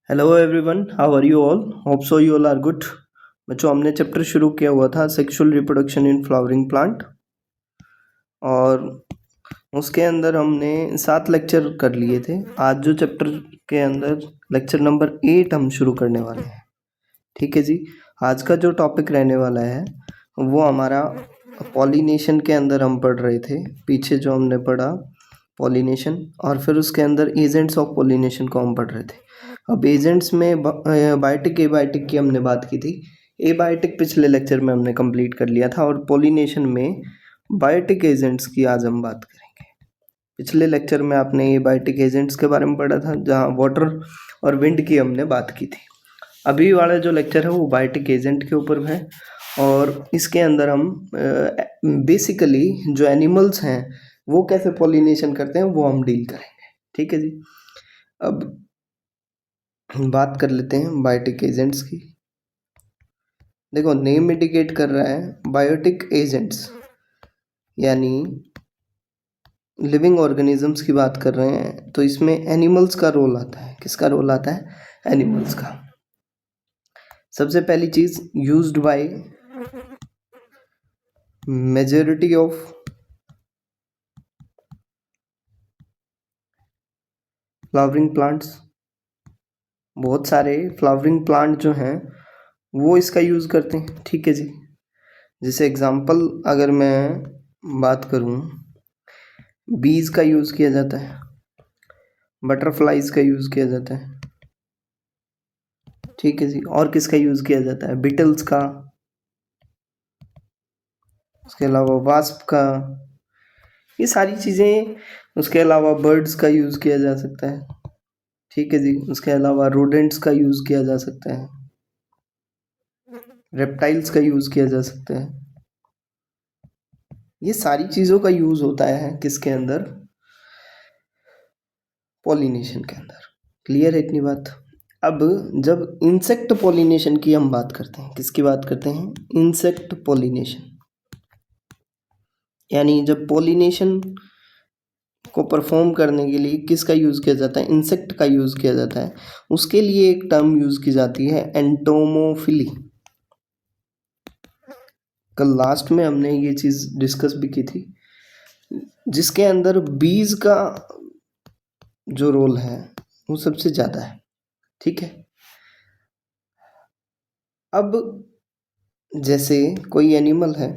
Hello everyone, how are you all? Hope so you all are good. बच्चों, हमने chapter शुरू किया हुआ था sexual reproduction in flowering plant, और उसके अंदर हमने 7 लेक्चर कर लिए थे। आज जो चैप्टर के अंदर लेक्चर नंबर 8 हम शुरू करने वाले हैं। ठीक है जी। आज का जो टॉपिक रहने वाला है वो हमारा पॉलिनेशन के अंदर हम पढ़ रहे थे। पीछे जो हमने पढ़ा पॉलिनेशन, और फिर उसके अंदर एजेंट्स ऑफ पॉलिनेशन को हम पढ़ रहे थे। अब एजेंट्स में बायोटिक एबायोटिक की हमने बात की थी। एबायोटिक पिछले लेक्चर में हमने कंप्लीट कर लिया था, और पॉलिनेशन में बायोटिक एजेंट्स की आज हम बात करेंगे। पिछले लेक्चर में आपने एबायोटिक एजेंट्स के बारे में पढ़ा था, जहाँ वाटर और विंड की हमने बात की थी। अभी वाला जो लेक्चर है वो बायोटिक एजेंट के ऊपर है, और इसके अंदर हम बेसिकली जो एनिमल्स हैं वो कैसे पॉलिनेशन करते हैं वो हम डील करेंगे। ठीक है जी। अब बात कर लेते हैं बायोटिक एजेंट्स की। देखो, नेम इंडिकेट कर रहा है बायोटिक एजेंट्स, यानी लिविंग ऑर्गेनिजम्स की बात कर रहे हैं, तो इसमें एनिमल्स का रोल आता है। किसका रोल आता है? एनिमल्स का। सबसे पहली चीज, used by majority of flowering plants. बहुत सारे फ्लावरिंग प्लांट जो हैं वो इसका यूज़ करते हैं। ठीक है जी। जैसे एग्जांपल अगर मैं बात करूं, बीज का यूज़ किया जाता है, बटरफ्लाइज का यूज़ किया जाता है। ठीक है जी। और किसका यूज़ किया जाता है? बीटल्स का, उसके अलावा वास्प का, ये सारी चीज़ें। उसके अलावा बर्ड्स का यूज़ किया जा सकता है। ठीक है जी। उसके अलावा रोडेंट्स का यूज़ किया जा सकता है, रेप्टाइल्स का यूज़ किया जा सकता है। ये सारी चीज़ों का यूज़ होता है किसके अंदर? पॉलिनेशन के अंदर। क्लियर है इतनी बात? अब जब इंसेक्ट पॉलिनेशन की हम बात करते हैं, किसकी बात करते हैं? इंसेक्ट पॉलिनेशन, यानी जब पॉलिनेशन को परफॉर्म करने के लिए किसका यूज़ किया जाता है? इंसेक्ट का यूज़ किया जाता है। उसके लिए एक टर्म यूज़ की जाती है, एंटोमोफिली। कल लास्ट में हमने ये चीज़ डिस्कस भी की थी, जिसके अंदर बीज का जो रोल है वो सबसे ज़्यादा है। ठीक है। अब जैसे कोई एनिमल है,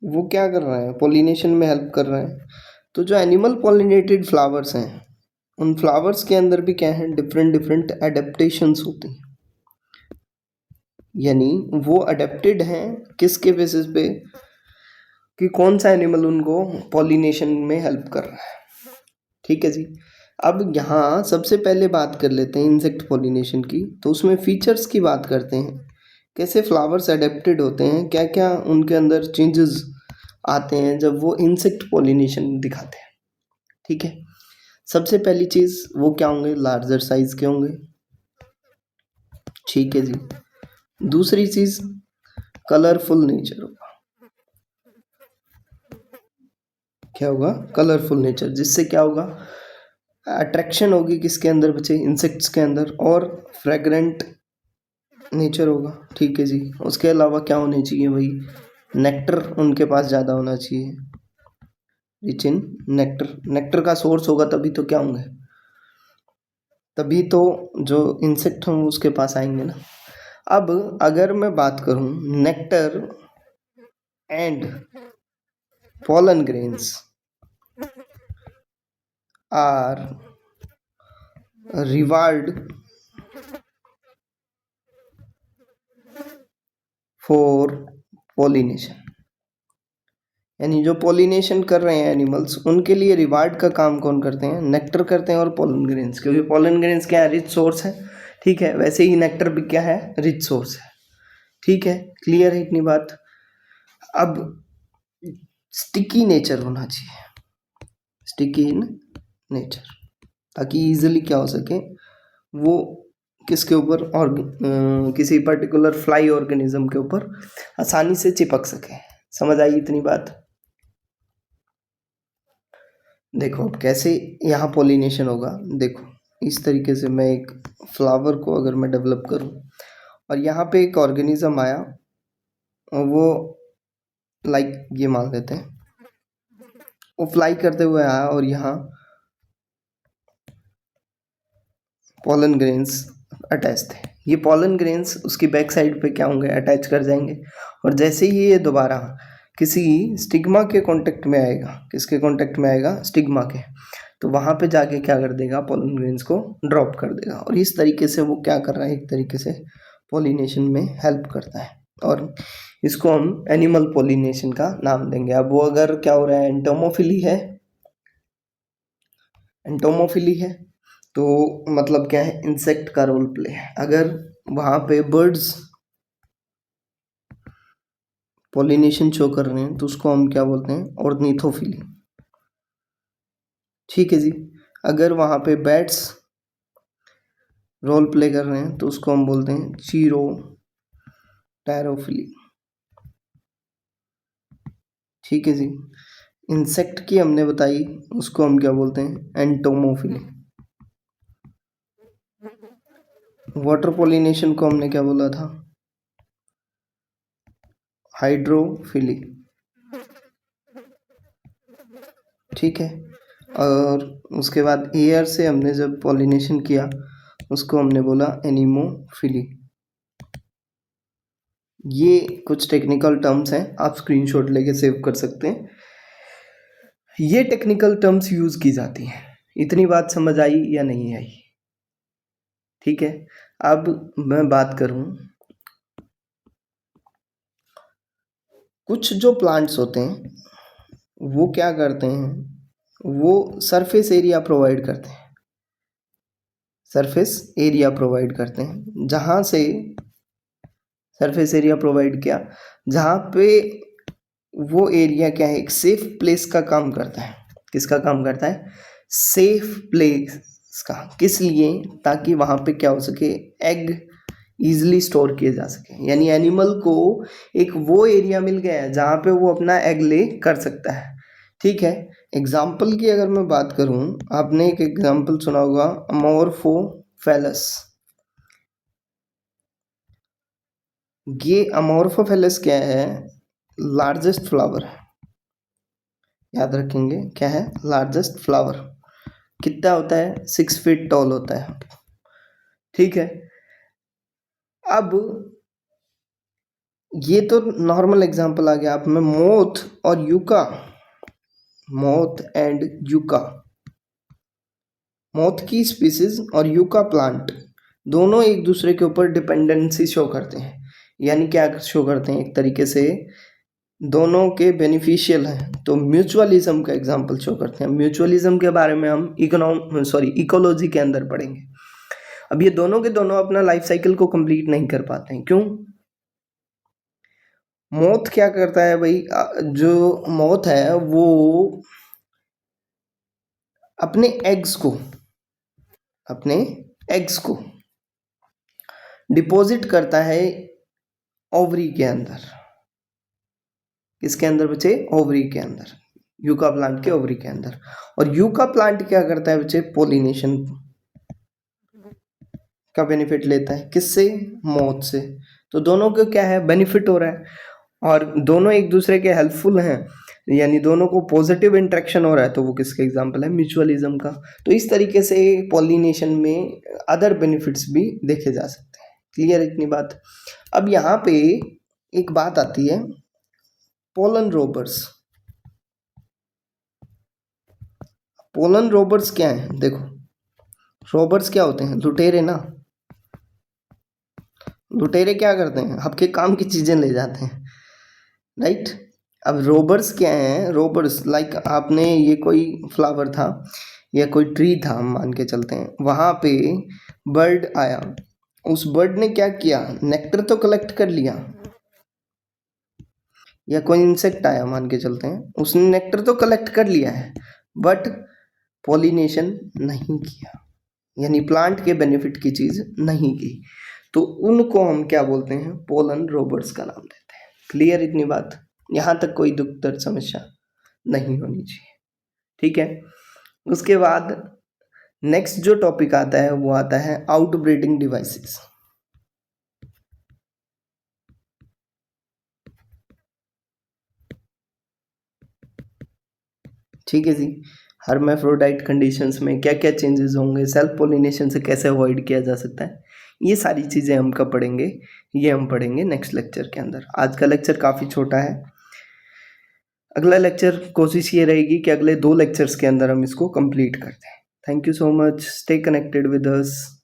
वो क्या कर रहा है? पॉलिनेशन में हेल्प कर रहा है। तो जो एनिमल पॉलिनेटेड फ्लावर्स हैं, उन फ्लावर्स के अंदर भी क्या है? डिफरेंट डिफरेंट एडेप्टेशंस होती हैं, यानी वो अडेप्टेड हैं किसके बेसिस पे? कि कौन सा एनिमल उनको पॉलिनेशन में हेल्प कर रहा है। ठीक है जी। अब यहाँ सबसे पहले बात कर लेते हैं इंसेक्ट पॉलिनेशन की, तो उसमें फीचर्स की बात करते हैं। कैसे फ्लावर्स अडेप्टेड होते हैं, क्या क्या उनके अंदर चेंजेस आते हैं जब वो इंसेक्ट पॉलिनेशन दिखाते हैं। ठीक है। सबसे पहली चीज़ वो क्या होंगे? लार्जर साइज के होंगे। ठीक है जी। दूसरी चीज़, कलरफुल नेचर होगा। क्या होगा? कलरफुल नेचर, जिससे क्या होगा? अट्रैक्शन होगी किसके अंदर बच्चे? इंसेक्ट्स के अंदर। और फ्रेग्रेंट नेचर होगा। ठीक है जी। उसके अलावा क्या होने चाहिए भाई? नेक्टर उनके पास ज़्यादा होना चाहिए, रिच इन नेक्टर। नेक्टर का सोर्स होगा तभी तो क्या होंगे? तभी तो जो इंसेक्ट होंगे उसके पास आएंगे ना। अब अगर मैं बात करूं, nectar and pollen grains are revered for pollination, यानी जो पॉलिनेशन कर रहे हैं एनिमल्स, उनके लिए रिवार्ड का काम कौन करते हैं? नेक्टर करते हैं और पोलन ग्रेन्स, क्योंकि पोलन ग्रेन्स क्या है? रिच सोर्स है। ठीक है। वैसे ही नेक्टर भी क्या है? रिच सोर्स है। ठीक है। क्लियर है इतनी बात? अब स्टिकी नेचर होना चाहिए, स्टिकी इन नेचर, ताकि इजीली क्या हो सके? वो किसके ऊपर? और किसी पर्टिकुलर फ्लाई ऑर्गेनिज्म के ऊपर आसानी से चिपक सके। समझ आई इतनी बात? देखो अब कैसे यहाँ पॉलिनेशन होगा। देखो, इस तरीके से मैं एक फ्लावर को अगर मैं डेवलप करूँ और यहाँ पे एक ऑर्गेनिज्म आया और वो लाइक ये मान लेते हैं वो फ्लाई करते हुए आया और यहाँ पॉलन ग्रेन्स अटैच थे। ये पॉलन ग्रेन्स उसकी बैक साइड पे क्या होंगे, अटैच कर जाएंगे और जैसे ही ये दोबारा किसी स्टिग्मा के कांटेक्ट में आएगा, किसके कांटेक्ट में आएगा, स्टिग्मा के, तो वहाँ पे जाके क्या कर देगा, पॉलन ग्रेन्स को ड्रॉप कर देगा और इस तरीके से वो क्या कर रहा है, एक तरीके से पॉलिनेशन में हेल्प करता है और इसको हम एनिमल पॉलिनेशन का नाम देंगे। अब वो अगर क्या हो रहा है, एंटोमोफिली है तो मतलब क्या है, इंसेक्ट का रोल प्ले है। अगर वहाँ पे बर्ड्स पॉलिनेशन शो कर रहे हैं तो उसको हम क्या बोलते हैं, ऑर्निथोफिली। ठीक है जी। अगर वहाँ पे बैट्स रोल प्ले कर रहे हैं तो उसको हम बोलते हैं चीरोटैरोफिली। ठीक है जी। इंसेक्ट की हमने बताई, उसको हम क्या बोलते हैं, एंटोमोफिली। वाटर पॉलिनेशन को हमने क्या बोला था, हाइड्रोफिली। ठीक है। और उसके बाद एयर से हमने जब पॉलिनेशन किया उसको हमने बोला एनिमोफिली। ये कुछ टेक्निकल टर्म्स हैं, आप स्क्रीनशॉट लेके सेव कर सकते हैं। ये टेक्निकल टर्म्स यूज की जाती हैं। इतनी बात समझ आई या नहीं आई? ठीक है। अब मैं बात करूं, कुछ जो प्लांट्स होते हैं वो क्या करते हैं, वो सरफेस एरिया प्रोवाइड करते हैं, सरफेस एरिया प्रोवाइड करते हैं, जहाँ से सरफेस एरिया प्रोवाइड किया, जहाँ पे वो एरिया क्या है, एक सेफ प्लेस का काम करता है। किसका काम करता है, सेफ प्लेस का। किस लिए, ताकि वहाँ पे क्या हो सके, एग ईजिली स्टोर किए जा सके। यानी एनिमल को एक वो एरिया मिल गया है जहाँ पे वो अपना एग ले कर सकता है। ठीक है। एग्जाम्पल की अगर मैं बात करूँ, आपने एक एग्जाम्पल सुना होगा, अमोर्फोफेलस। ये अमोर्फोफेलस क्या है, लार्जेस्ट फ्लावर है। याद रखेंगे क्या है, लार्जेस्ट फ्लावर। कितना होता है, 6 फीट टॉल होता है। ठीक है। अब ये तो नॉर्मल एग्जांपल आ गया। आप में मोथ और yucca, moth and yucca, moth की स्पीसीज और यूका प्लांट दोनों एक दूसरे के ऊपर डिपेंडेंसी शो करते हैं। यानी क्या शो करते हैं, एक तरीके से दोनों के बेनिफिशियल हैं, तो म्यूचुअलिज्म का एग्जांपल शो करते हैं। म्यूचुअलिज्म के बारे में हम इकोलॉजी के अंदर पढ़ेंगे। अब ये दोनों के दोनों अपना लाइफ साइकिल को कंप्लीट नहीं कर पाते हैं। क्यों? मोथ क्या करता है भाई, जो मोथ है वो अपने एग्स को डिपॉजिट करता है ओवरी के अंदर। किसके अंदर बच्चे, ओवरी के अंदर, यूका प्लांट के ओवरी के अंदर। और यूका प्लांट क्या करता है बच्चे, पॉलिनेशन का बेनिफिट लेता है। किससे, मोथ से। तो दोनों को क्या है, बेनिफिट हो रहा है और दोनों एक दूसरे के हेल्पफुल हैं, यानी दोनों को पॉजिटिव इंटरेक्शन हो रहा है। तो वो किसका एग्जांपल है, म्यूचुअलिज्म का। तो इस तरीके से पॉलिनेशन में अदर बेनिफिट्स भी देखे जा सकते हैं। क्लियर इतनी बात? अब यहाँ पे एक बात आती है, पोलन रोबर्स। पोलन रोबर्स क्या है, देखो, रोबर्स क्या होते हैं, लुटेरे ना। लुटेरे क्या करते हैं, आपके काम की चीजें ले जाते हैं, राइट। अब रोबर्स क्या हैं, रोबर्स लाइक आपने, ये कोई फ्लावर था या कोई ट्री था, हम मान के चलते हैं, वहाँ पे बर्ड आया, उस बर्ड ने क्या किया, नेक्टर तो कलेक्ट कर लिया। या कोई इंसेक्ट आया, मान के चलते हैं, उसने नेक्टर तो कलेक्ट कर लिया है बट पॉलिनेशन नहीं किया, यानी प्लांट के बेनिफिट की चीज नहीं की। तो उनको हम क्या बोलते हैं, पोलन रोबर्स का नाम देते हैं। क्लियर इतनी बात? यहाँ तक कोई दुख दर्द समस्या नहीं होनी चाहिए। ठीक है। उसके बाद नेक्स्ट जो टॉपिक आता है वो आता है आउटब्रीडिंग डिवाइसेस। ठीक है जी। हर्माफ्रोडाइट कंडीशंस में क्या क्या चेंजेस होंगे, सेल्फ पोलिनेशन से कैसे अवॉइड किया जा सकता है, ये सारी चीज़ें हम कब पढ़ेंगे, ये हम पढ़ेंगे नेक्स्ट लेक्चर के अंदर। आज का लेक्चर काफ़ी छोटा है। अगला लेक्चर कोशिश ये रहेगी कि अगले 2 लेक्चर्स के अंदर हम इसको कंप्लीट कर दें। Thank you so much, stay connected with us.